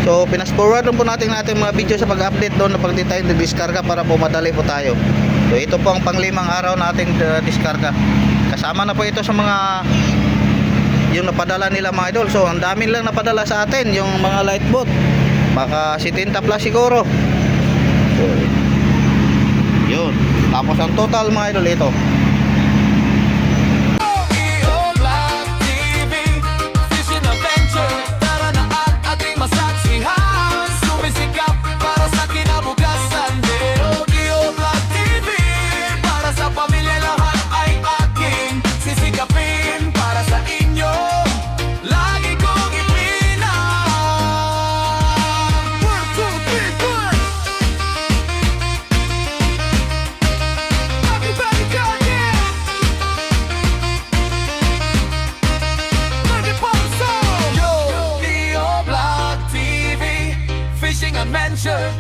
So pinas forward lang po natin mga video sa pag-update doon na pagtitay ng diskarga para po madali po tayo. So ito po ang panglimang araw nating diskarga. Kasama na po ito sa mga yung napadala nila mga idol. So ang dami lang napadala sa atin yung mga light boat. Baka 70 plus siguro. So yun. Tapos ang total mga idol ito.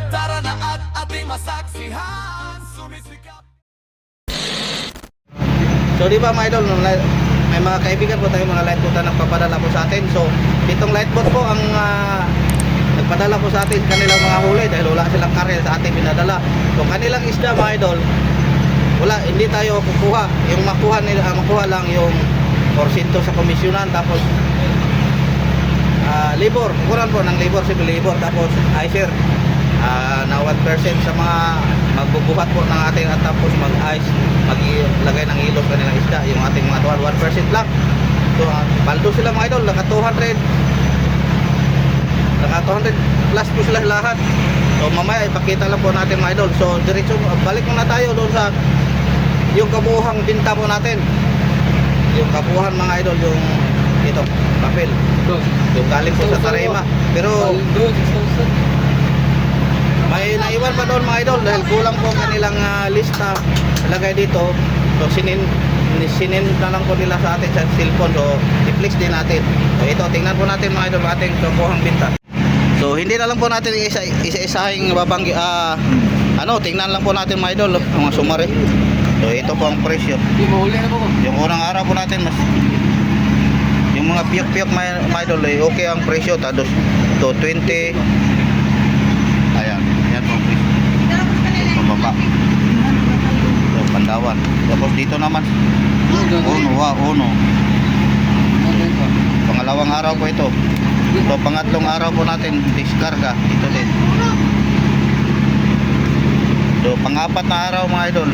Tara na at ating masaksihan, sumisikap. So di ba mga idol, may mga kaibigan po tayo mga light boat na nagpapadala po sa atin. So itong light boat po ang nagpadala po sa atin kanilang mga huli dahil wala silang karel sa ating pinadala. So kanilang isda mga idol, wala, hindi tayo kukuha. Yung makuha lang yung porsyento sa komisyonan, tapos labor, kukuran po ng labor, civil labor, tapos ICER na 1% sa mga magbubuhat po ng ating, at tapos mag-ice, maglagay ng ilog kanilang isda, yung ating mga tuwan, 1% lang. So paldo sila mga idol, naka 200 plus po sila lahat. So mamaya ipakita lang po natin mga idol. So diretso balik muna tayo doon sa yung kabuuhang binta po natin, yung kabuuhan mga idol, yung ito papel yung galing po sa Tarema. Pero may naiwan pa doon mga idol dahil kulang po kanilang lista lagay dito. So sinin na lang po nila sa atin sa cellphone. So i-flex din natin. So ito, tingnan po natin mga idol ating kabuuhang binta. So hindi na lang po natin isa-isahing babanggi tingnan lang po natin mga idol mga sumari. So ito po ang presyo. Yung unang araw po natin yung mga piyok-piyok mga idol okay ang presyo, tados to 20. Ayan po ang presyo. Pababa. So Pandawan. Tapos dito naman uno. Pangalawang araw po ito. So pangatlong araw po natin diskarga ito din. So pangapat na araw mga idol,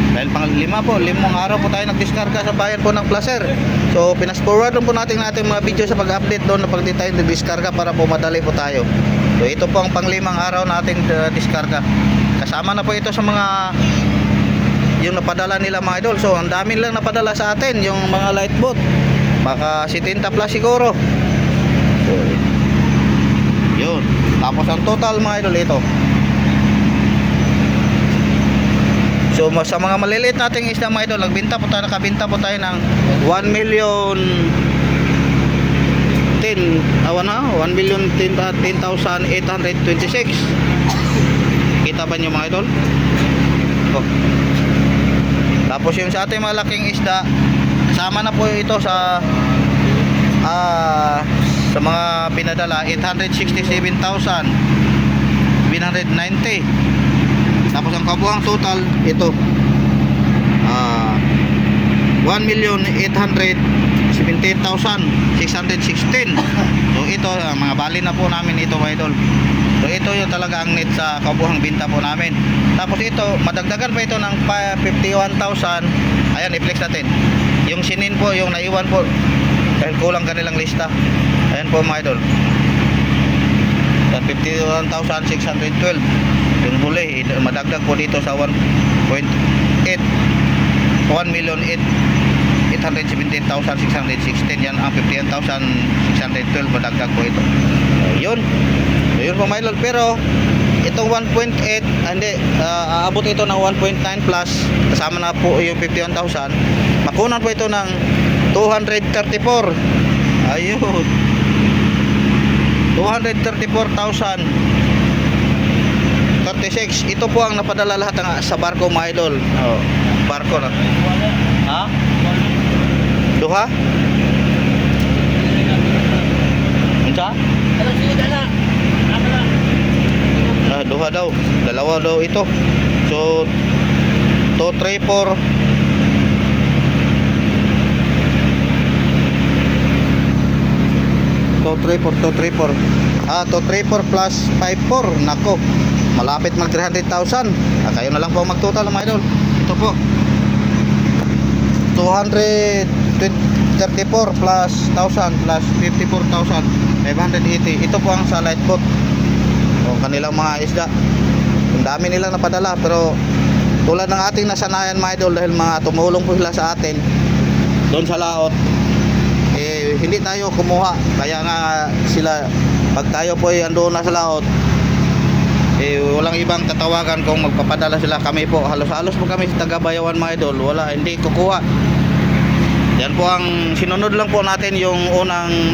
dahil limang araw po tayo nagdiskarga sa bayan po ng Placer. So pinas forward lang po natin mga video sa pag-update doon na pagtitay ng diskarga para po madali po tayo. So ito po ang panglimang araw nating diskarga. Kasama na po ito sa mga yung napadala nila mga idol. So ang dami lang napadala sa atin yung mga light boat. Baka 70 plus siguro. So yun. Tapos ang total mga idol ito. So sa mga maliliit nating isda mga idol, nakabinta po tayo ng 1,010,826. Kita ba niyo mga idol? Oh. Tapos yung sa ating malaking isda, kasama na po ito sa mga pinadala, 867,790. Tapos ang kabuang total ito 1,817,616. So ito mga bali na po namin ito mga idol. So ito yung talaga ang net sa kabuhang binta po namin. Tapos ito madagdagan pa ito ng 51,000. Ayan, i-flex natin yung sinin po, yung naiwan po dahil kulang kanilang lista. Ayan po mga idol, 51,612. yung huli madagdag po dito sa 1.8 1,817,616. yan ang 51,612 madagdag po ito. Yun po mga idol. Pero itong 1.8 hindi aabot ito ng 1.9 plus, kasama na po yung 51,000. makunan po ito ng 234. Ayun, 234,036. Ito po ang napadala lahat sa barko mga idol. Barko na duha daw. Dalawa daw ito. So 234 234 plus 54. Nako, malapit mag 300,000. Kayo na lang po magtotal mga idol. Ito po 234 plus 1,000 plus 54,000 580. Ito po ang sa light boat o kanilang mga isda. Ang dami nilang napadala, pero tulad ng ating nasanayan mga idol, dahil mga tumulong po sila sa atin doon sa laot, hindi tayo kumuha. Kaya nga sila, pag tayo po ay andoon na sa laot, walang ibang tatawagan kung magpapadala sila. Kami po, halos-halos po kami sa taga-Bayawan mga idol, wala, hindi kukuha. Yan po ang sinunod lang po natin, yung unang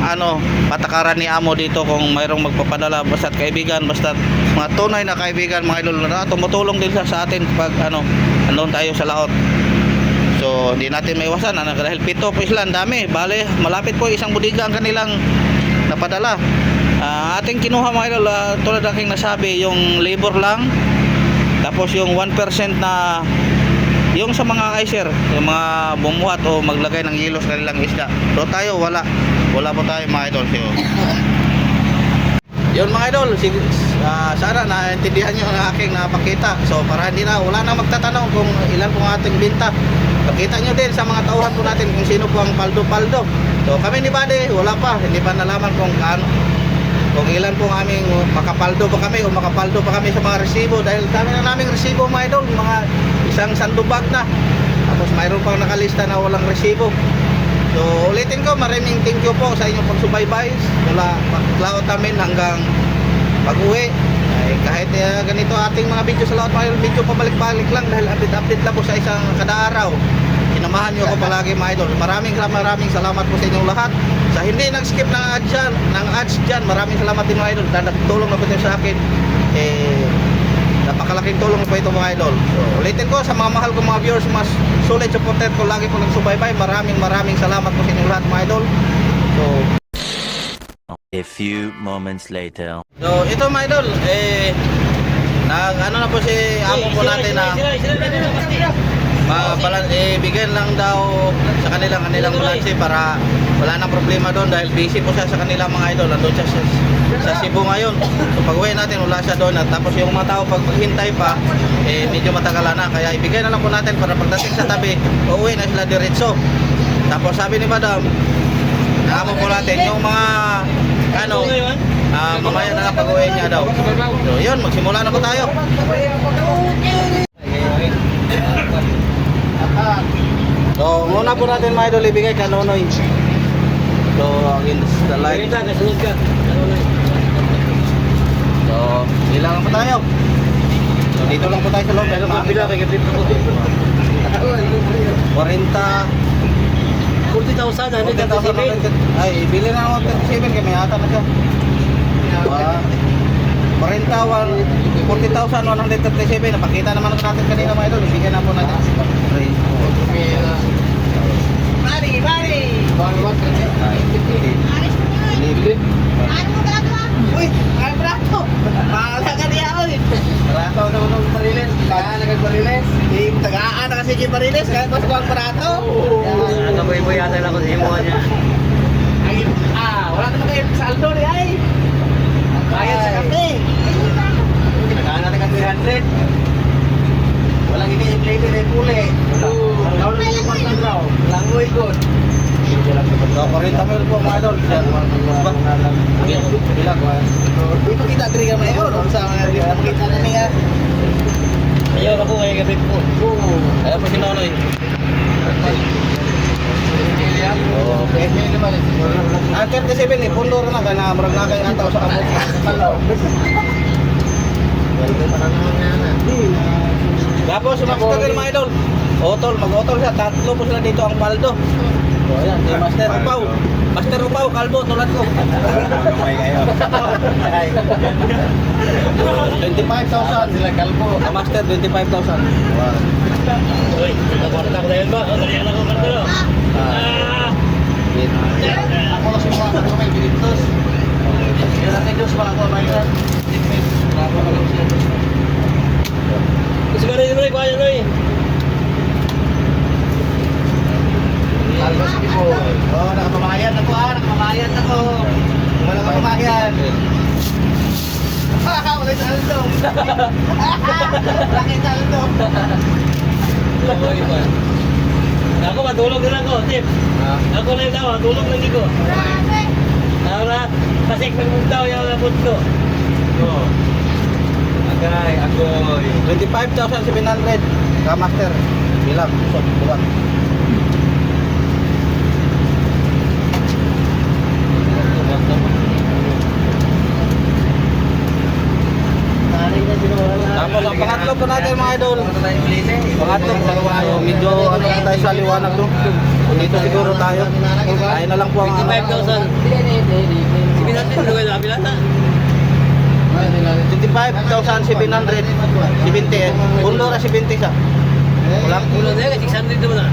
patakaran ni Amo dito, kung mayroong magpapadala, basta't kaibigan, basta't mga tunay na kaibigan mga idol na tumutulong din sa atin pag andun tayo sa laot. So hindi natin maiwasan dahil pito po sila, ang dami, bale malapit po isang budiga ang kanilang napadala. Ating kinuha mga idol, tulad ng aking nasabi, yung labor lang, tapos yung 1% na yung sa mga icer, yung mga bumuhat o maglagay ng yelo sa kanilang isda. So tayo wala po tayo mga idol. So, yun mga idol, sana naintindihan nyo ang aking napakita. So para wala na magtatanong kung ilan po ang ating binta. Pakita nyo din sa mga tauhan po natin kung sino po ang paldo-paldo. So kami ni Bade, wala pa, hindi pa nalaman kung kung ilan po ang aming makapaldo pa kami o makapaldo pa kami sa mga resibo, dahil dami na naming resibo mga idol, mga isang sandubag na, tapos mayroon pang nakalista na walang resibo. So ulitin ko, maraming thank you po sa inyong pagsubaybay mula laot namin hanggang pag-uwi. Kahit ganito ating mga video sa laot, mga video pabalik-balik lang dahil update lang po sa isang kada araw. Sinamahan nyo ako palagi mga idol. Maraming salamat po sa inyong lahat. Sa hindi nag-skip ng ads dyan, maraming salamat din mga idol. Dahil nagtulong na po ito sa akin. Napakalaking tulong po ito mga idol. So ulitin ko, sa mga mahal kong mga viewers, mas solid supporter ko, lagi po nagsubaybay. Maraming salamat po sa inyong lahat mga idol. So a few moments later. So ito mga idol, na po si amo po natin na bigyan lang daw sa kanilang balanse para wala nang problema doon, dahil busy po siya sa kanilang mga idol. Nandun siya sa Cebu ngayon. So pag uwi natin, wala siya doon. At tapos yung mga tao pag maghintay pa, medyo matagalan na. Kaya ibigay na lang po natin para pagdating sa tabi, uuwi na sila diretso. Tapos sabi ni Madam, amo po natin yung mga mamaya na lang pag-uwi niya daw. So yun, magsimula na po tayo. So muna po natin mga idol ibigay ka Nonoy. So against the light. So ilang po tayo. So dito lang po tayo sa loob. Pero mabila kay Gabit po. 40,000 ay ibili na ako 37 kami ata na siya. 40,137 napakita naman natin kanina mga idol. Ibigyan na po natin. Mari! Uy! Ay brato! Mahala ka niya oy! Brato na ko ng Mariles. Tagaan na kag Mariles. Tagaan na kasi kay Mariles. Kaya mas kuwang brato. Nakaboy-boy yata lang ko sa himuhan niya. Wala naman kayo sa Aldo ni ay! Bayad sa kape! Tagaan natin kag 300. Walang ini-inflate na yung puli. Langoy ko. So, 40 mil po mga idol. Dito kita diri ka mayor. Sa mga kita na niya. Ayaw ako kay Gabit po. Ayaw po si Nonoy. Okay. Ang 37 pundo rin na ka na marag na kayo ataw sa kamot. Tapos sumakot ka mga idol. Mag-otol siya. Tatlo po sila dito ang paldo. So ayan, si Master Upaw. Master Upaw, kalbo, tulad ko. 25,000 sila kalbo. Ang Master, 25,000. Uy, nagkwarta ko dahil ba? Nariyan ako kartalo. Ako lang sumama ko may binitos. Yan natin Diyos mga ko, mga ako. Walang makamakyan. Wala sa alto. Laki sa alto. Ako matulog na lang ko, Tip. Ako lang daw, matulog lang ko. Tara, kasi nagpunta ko yung labot ko. Agay, agoy. 25,700. Ka-master. Bilang, usap, buwan. Tapos ang pangatlo po natin mga idol. Pangatlo po. Medyo ano lang tayo sa liwanag no. Dito siguro tayo. Tayo na lang po ang 55,000. Sige natin, ano kayo nabi lata? 25,770. Undo na 70 siya. Wala Ulo na yan, 600 naman na.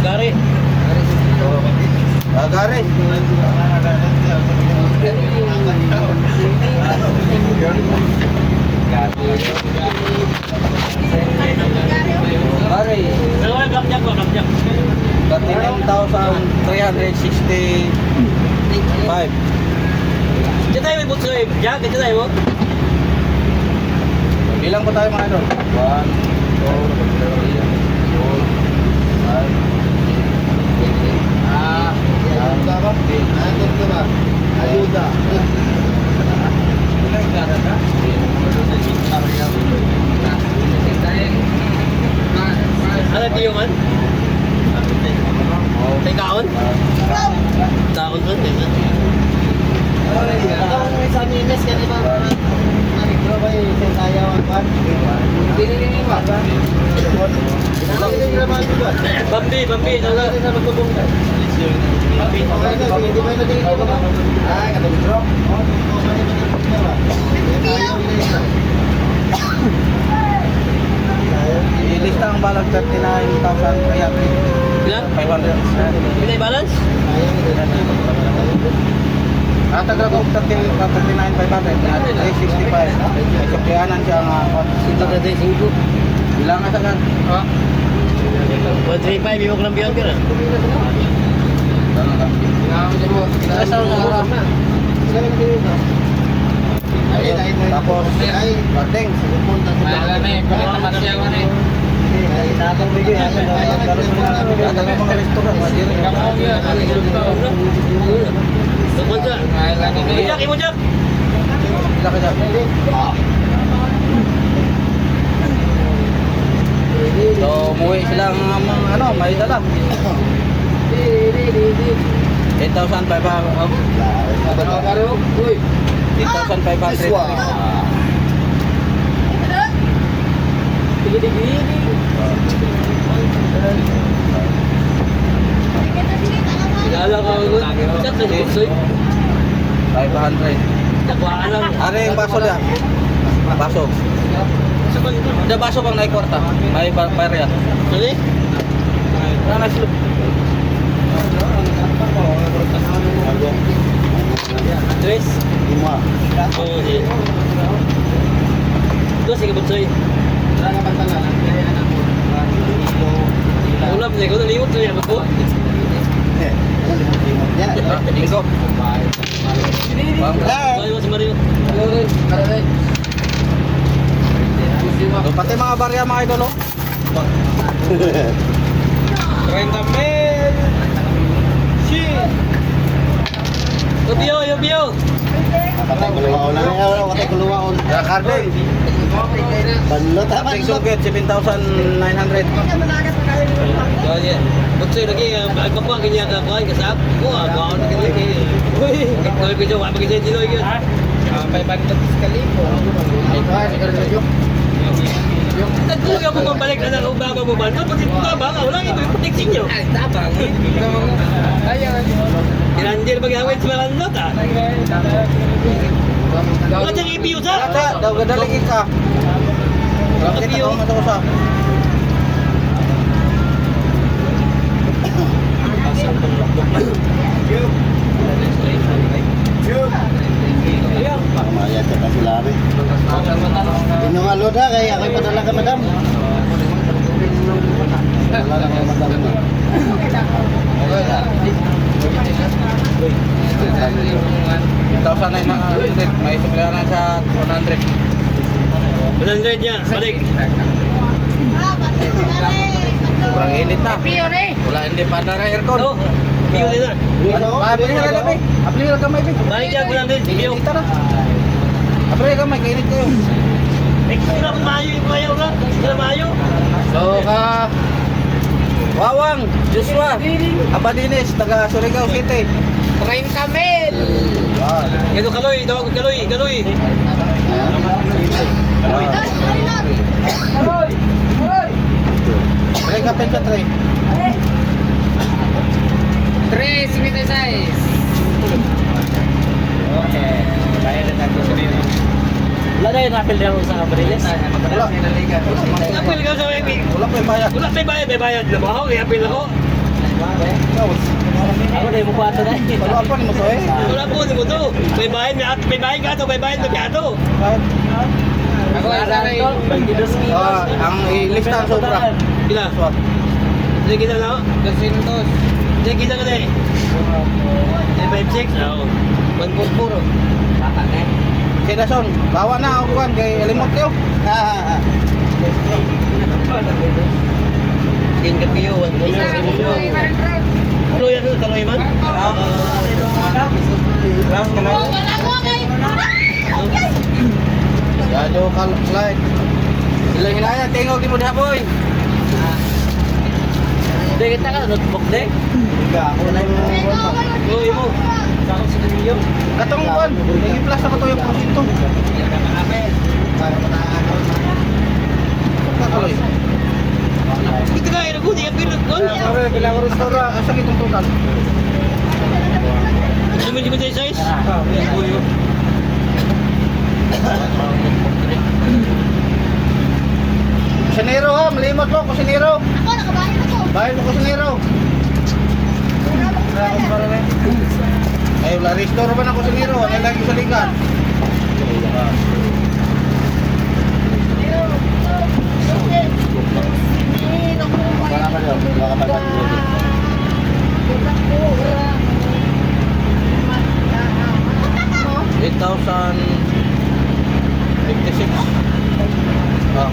Gari. Agare. Agare. Ano kayo, blackjack ko, blackjack. 39,365. Diyan tayo may butso eh, Jack, diyan tayo mo. Bilang po tayo mga idol. 1, 2, 3, 4, 5, Ayuda. Ano tayo man? Tay kaon? Kaon ko, tay kaon. Bambi, Bambi, ano ka? Ilista ang balag 39,300. Ilan? 500. Pinay balance? Tagal ko 39,500. 365. May suplianan siya nga. Ito na tayo, 5. Bilang nga sagad. 135, iwag lang biyan ka na. Tapos, bating. Datang mga restoran. Tukon siya. Jack, imo Jack. Sila ka dyan. So, umuwi silang ano, may dala. 8,500. Kilala ka ako. Jack, sa butsoy. 500. Nakuha ka lang. Ano yung baso niya? Baso. Sa bang ito? Ada baso bang naikwarta? May bayar ya? Ano eh? Ano sila? Andres? Lima. Oo, sige. Ito, sige butsoy. Ulap niya, kung naliwot niya, bago. Linggo. Bayo si Mario. So, pati mga barya mga idol oh. 30 mil. Yobio, Yobio. Karding. Karding sugit 7,900. Kaya, butsoy lagi, agpapuan kanya ka kuhan ka sa ako. Ako na kanya. Kaya ko jawa, pag isa dito yun. Nagtulog ako pambalik na ng ubaba mo ba? No, pati ubaba ka, wala ito yung protection nyo. Ay, tabang. Tinandir mag-awit sa mga lot, ah. Wala dyan EPU sa? Ada, daw gadaling ka. Bakit ako matusa? Yung alod ha, kaya ako'y padala ka madam. Wala lang ang madam mo. 1,900. May suplayanan sa 100. 100 niya, balik. Kurang init na. Wala hindi pa na aircon. Oh, biyo din na. Apli na lang, apli na kamay, Balik niya, 100, biyo. Init na. Apli na kamay, kainit kayo. Eh, sila mayo yung mayo ka. Sila mayo. So, Wawang, Joshua, Abadines, taga Surigao City. Train Camel! Ito kaloy, tawag ko kaloy, kaloy. Try ka sa try. 3.76. Okay. Kaya na natin sa dito. Wala na yung napil niya sa Abriles. Wala. Apil ka sa may Wala pa yung bayad. wala may bayad, may bayad. Labaho, kaya apil ako. Ako na yung mukha ito na. Wala pa ni mo to eh. Wala po, di mo to. May bayad, may bayad ka to, may bayad ka to. Ako ay saray. Ang ilista ang sobra. Kila? Swat. Hindi kita na. 200. Hindi kita ka na eh. 56? Oo. 144. Kaya son, bawa na ako kan kay elimot kayo. King ka piyo, 144. Kaloy ano, kaloy man? Yado kalay. Sila hinaya tingog di mo diha boy. Hindi kita ka, notebook de. Ako na yung Kaloy mo. Saan sa niyo? katong kuan. Yung plus ako to yung porsyento. Kaloy. Ito ka, ino ko, di apil ko. Kaya bilang restaurant, asa kitong total? Sumin ko tayo size? Kusinero ha, malimot mo, kusinero. Ako, nakabayad ako. Bayad mo kusinero. Ay, wala restore ba na kusinero? Ano lang yung salikan? Wala ka daw. Wala ka pa. 8,056. Ah.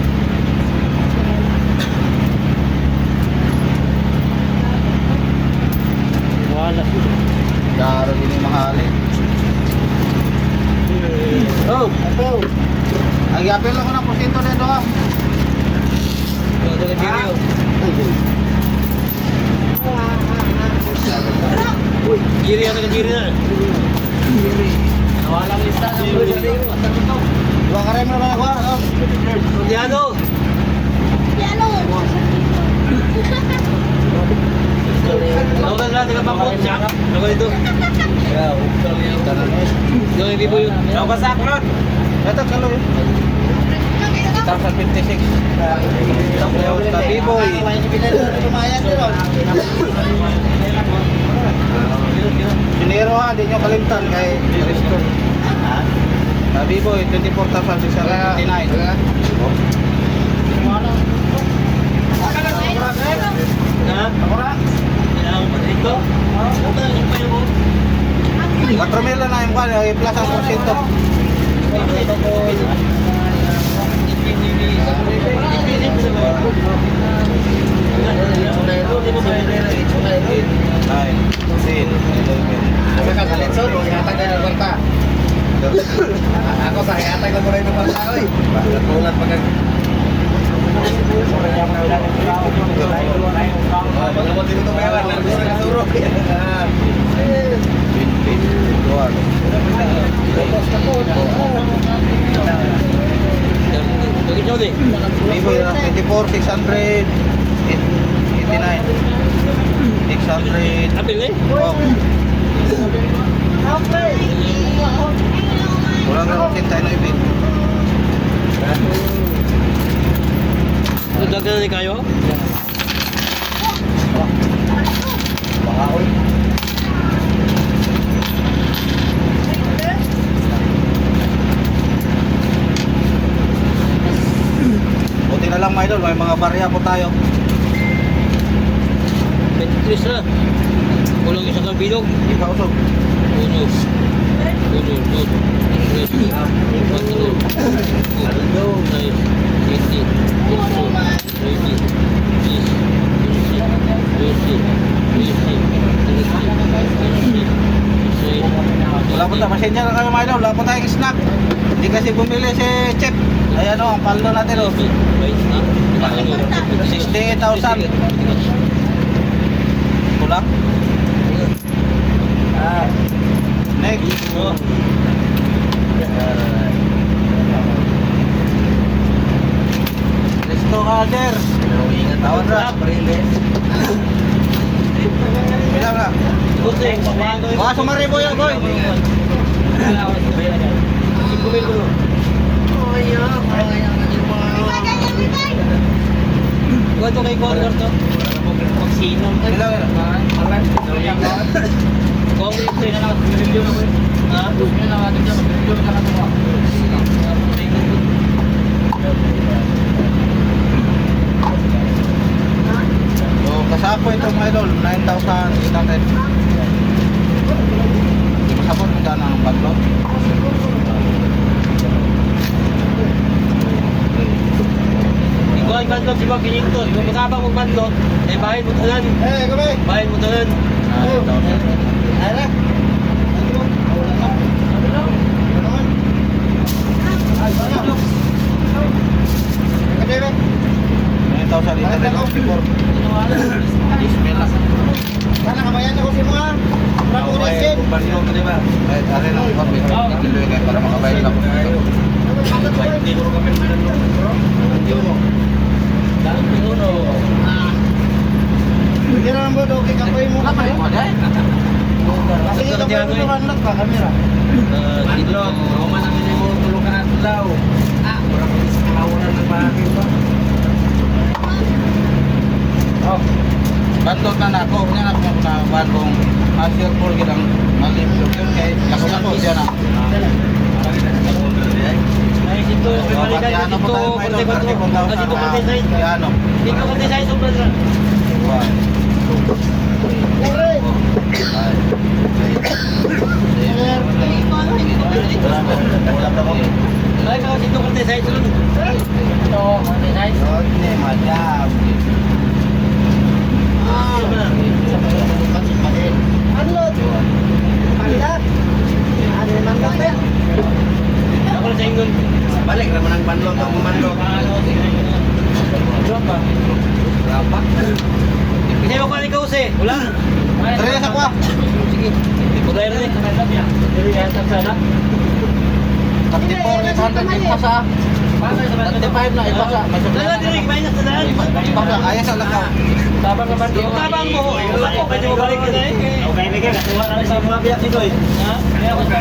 Wala. Daro din yung mahali. Oh, ito. Ang yapil ako ng porsyento nito ha. Ito ka, Jirio. Jiri ano ka, Jiri na. Walang lista. Dua ka rin mo naman ako ha. Oh. Diano. Piano. Ako lang natin ka pangkot siya. Ako dito. Yung ibibo yun. Ako ba sa aklot? Ito kaloy. 1,056. Tabi boy. Dinero ha, di nyo kalimtan kay restore. Tabi boy, 24,659. Ha? Akura? Kailangan mo dito. Ito ang impay mo. 4 mil na yung kwan, yung plus ang porsyento. Ako sa hayatag na mo rin ng parta, oy. Katulad pag pag-amot din ito bayaran, nandun sa kasuro. Bakit yun eh? Bibo yun, 24,689. 600. Apil eh? Oh. Kurang lang kita na ibig. Nagdagan na ni kayo? lang mga idol, may mga barya po tayo. 23 na. Kulang isa kang bilog. Ikausog. Uno. Uno. Dos. Tres. Cuatro. Cinco. Seis. Siete. Ocho. Nueve. 10. 11. 12. 13. 14. 15. Wala po tayo, pasensya na kayo mga idol, wala po tayong snack. Hindi kasi bumili si Chef. Ayan o, ang paldo natin o. 68,000. Kulang? Next. Listo ka, sir. Tawad na. Bilang na. Baka sumaribo yan, boy. Kuwento kay Connor to. Magsinong. Bilang na. Congress to. Ha? So, kasapo ito mga idol, 9,800. Hindi mo sabot kung saan ang baglo. Ikaw ay bandot si Bob Kininto. Kung masabang mong bandot, eh bahay mo tanan. Gamay. Bahay mo tanan. Ayra. Ay, 9,864. Bismillah. Sana kabayan ako si mga Rapuresin. Ay, ari lang po. Tuloy kayo para makabayad ako. Hindi naman ba daw kikapoy mo ka kayo? Kasi kikapoy mo naman lang ka kamera. Dito. Bandot na na ako. Kanya na ako na bandong Asir Pool gilang maliplo. Kaya lako-lako siya na. Ay, dito. Pabalikan Ano po dito. tayo may Konti ba to? Dito konti side. Ano? Dito konti side. Sobrang na. Ay, ikaw dito konti side. Ito, konti side. Ako na sa ingon. Balik naman ang bandot ang umandot. Kasi mo pa ni Kause. Wala. Tara sa kwa. Sige. Wala rin eh. Dili yan sa sana. 34 ipasa. 35 na ipasa. Wala dili minus sa daan. Ipasa ayos sa lakaw. Tabang naman ko. Tabang mo. Wala ko pwede mo balik na eh. Okay, nigga. Katuwa na sa mga biyak ni Koy. Ha? Kaya ako sa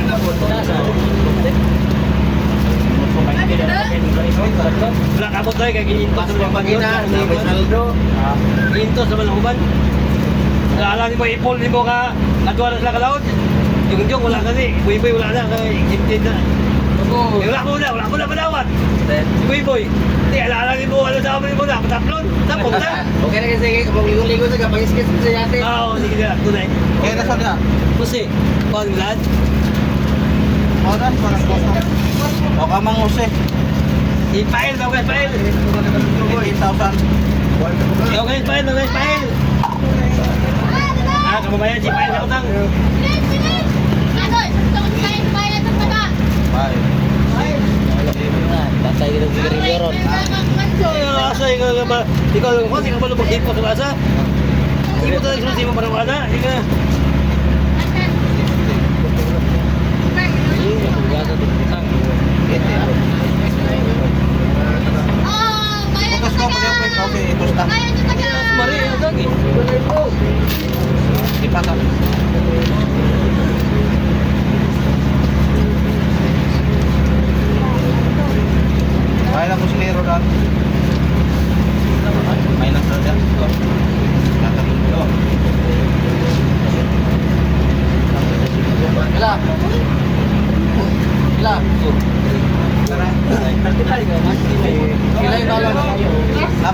wala kabot tayo kaya gininto sa mga pagina. Gininto sa mga uban. Naalala mo ipol ni mo ka natuwa na sila kalaod. Yung wala kasi. Boy wala na. Gimtid na. Wala ko na padawat. Si Boy. Hindi, alala ni mo ano sa amin mo na. Pataplon. Tapos na. Okay na kasi magligo-ligo sa kapag-skis sa yate. Oo, sige na. Tunay. Kaya na saan na? Kasi, pang lahat. Oras parang kosa. O kamang use. I-file daw guys, file. 18,000. Yo guys, file daw guys, file. Ah, kababayan, si file sa utang. Tatay kita pikirin doron. Asa yung ba? Ikaw lang ko, tingnan mo lumang hip ko sa asa. Hindi mo talagang susi mo para wala. Ika. Putos ko, pwede ako kasi itos na. Mari, ano lagi? Ipasa. Kaya lang ko sinero na. May lang sa dyan. Kila. Kila. Kila yung dalam.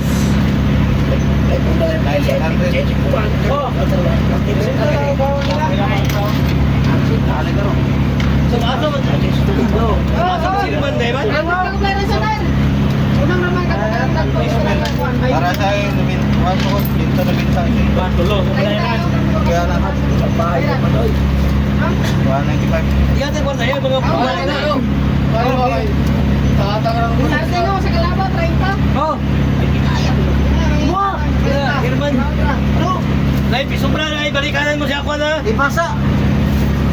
Boss. 900. Ano ka ro? So, aso man. Aso man sino man, Daiman? Ang pera sa nan. Unang naman ka Para sa akin, binto na binta. Tulo. Kaya na. 195. Yan din po na yan, mga pumalik na. Unarte no sa Calabo 30. Oh, Hirman. Nay, sobra na, balikanan mo siya ako na. Di pasa.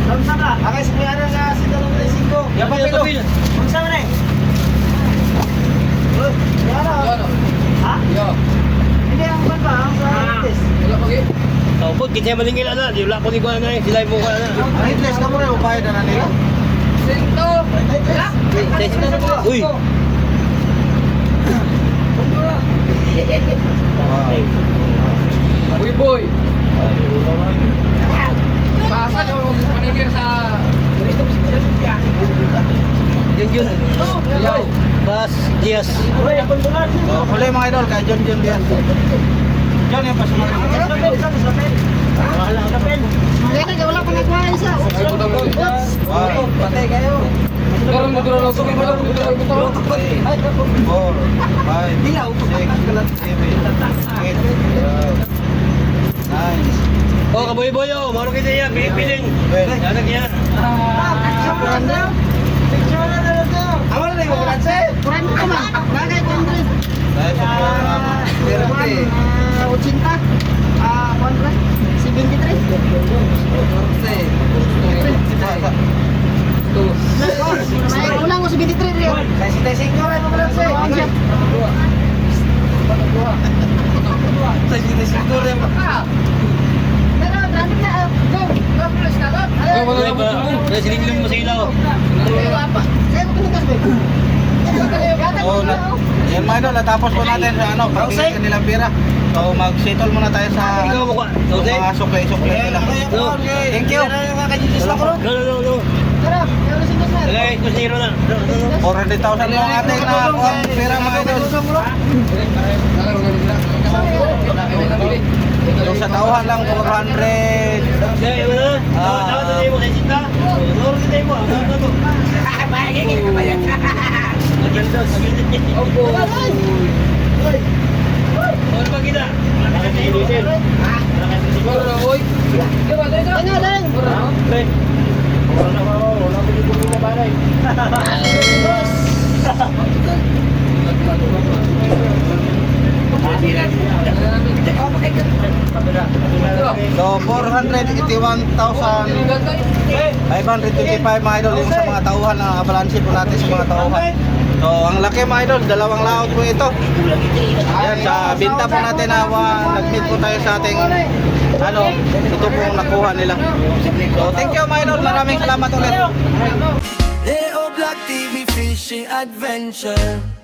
Lang sana. Akay sa kaya na si Dalong Resiko. Yan pa yung papel. Kung saan na eh? Ha? Hindi ang ban ba? Ang sa test. Taupod, kita yung malingil na. Di wala ko ni ko na eh. Sila yung mukha na. Ang interest ka mo rin, upayad na nila. Uy. Wow. Uy boy. Basa yung manigir sa Yun. Yaw. Bas, Diaz. So, huli mga idol, kay John diyan. John yung pasumat. Kaya na wala pa nagkuha isa. Wow. Patay kayo. Karon mo duro sa mo lang duro ko. 4, 5, 6, 7, 8. Boy, boy, oh, maro kita yan, piling. Yan, yan. Awal na yung bulan sir. Kurang ka man. Bagay ko Andre. Dahil sa Uchinta. Kontra. Si 23. May ulang ko si 23 rin. Kasi tayo singko rin mo bulan sir. Kasi tayo singko rin mo. Pero traffic na. Go. Go plus na go. Boy, ba? Sinigilan mo sa ilaw. Saya ko pinukas ba? So, yan mga idol, natapos po natin sa ano, pagpili kanilang pira. So, mag-settle muna tayo sa Ikaw mo ka. sa mga suklay-suklay nila. Thank you. No. Tara, pero si Joseph. Lagay ko 0 na. 400,000 yung ating na pira mga idol. Yung sa tauhan lang, 400. Lagay mo na. Dapat na tayo mo sa isinta. Loro na tayo mo. Ano ba kita? Ano lang? So, 481,525 mga idol yung sa mga tauhan na balansin po natin sa mga tauhan. So, ang laki mga idol, dalawang laot po ito. Ayan, sa binta po natin na nag-meet po tayo sa ating ano, ito po ang nakuha nila. So, thank you mga idol, maraming salamat ulit. Leo Black TV Fishing Adventure.